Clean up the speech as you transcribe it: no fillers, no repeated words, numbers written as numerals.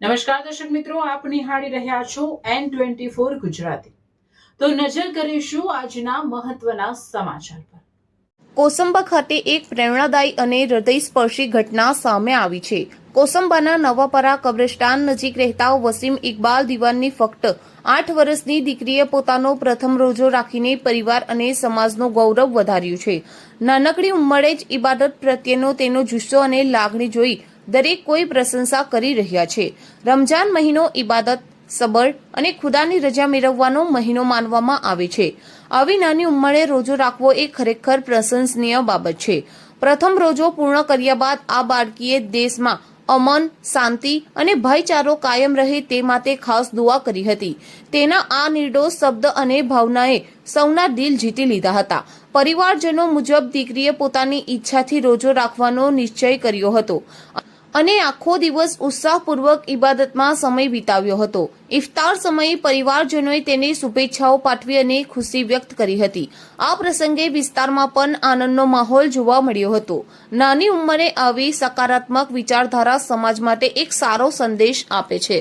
નમસ્કાર દર્શક મિત્રો, આપ નિહાળી રહ્યા છો N24 ગુજરાતી। તો નજર કરીશું આજના મહત્વના સમાચાર પર। કોસંબા ખાતે એક પ્રેરણાદાયી અને હૃદયસ્પર્શી ઘટના સામે આવી છે। કોસંબાના નવાપરા કબ્રસ્તાન નજીક રહેતા વસીમ ઇકબાલ દિવાનની ફક્ત 8 વર્ષની દીકરીએ પોતાનો પ્રથમ રોજો રાખીને પરિવાર અને સમાજનો ગૌરવ વધાર્યું છે। નાનકડી ઉંમરે જ ઇબાદત પ્રત્યેનો તેનો જુસ્સો અને લાગણી જોઈ દરેક કોઈ પ્રશંસા કરી રહ્યા છે। રમજાન મહિનો ઇબાદત, સબર અને ખુદાની રજા મેળવવાનો મહિનો માનવામાં આવે છે। આવી નાની ઉંમરે રોજો રાખવો એ ખરેખર પ્રશંસનીય બાબત છે। પ્રથમ રોજો પૂર્ણ કર્યા બાદ આ બાળકીએ દેશમાં અમન, શાંતિ અને ભાઈચારો કાયમ રહે તે માટે ખાસ દુઆ કરી હતી। તેના આ નિર્દોષ શબ્દ અને ભાવનાએ સૌના દિલ જીતી લીધા હતા। પરિવારજનો મુજબ દીકરીએ પોતાની ઈચ્છાથી રોજો રાખવાનો નિશ્ચય કર્યો હતો અને આખો દિવસ ઉત્સાહપૂર્વક ઇબાદતમાં સમય વિતાવ્યો હતો। ઇફતાર સમયે પરિવારજનોએ તેને શુભેચ્છાઓ પાઠવી અને ખુશી વ્યક્ત કરી હતી। આ પ્રસંગે વિસ્તારમાં પણ આનંદનો માહોલ જોવા મળ્યો હતો। નાની ઉંમરે આવી સકારાત્મક વિચારધારા સમાજ માટે એક સારો સંદેશ આપે છે।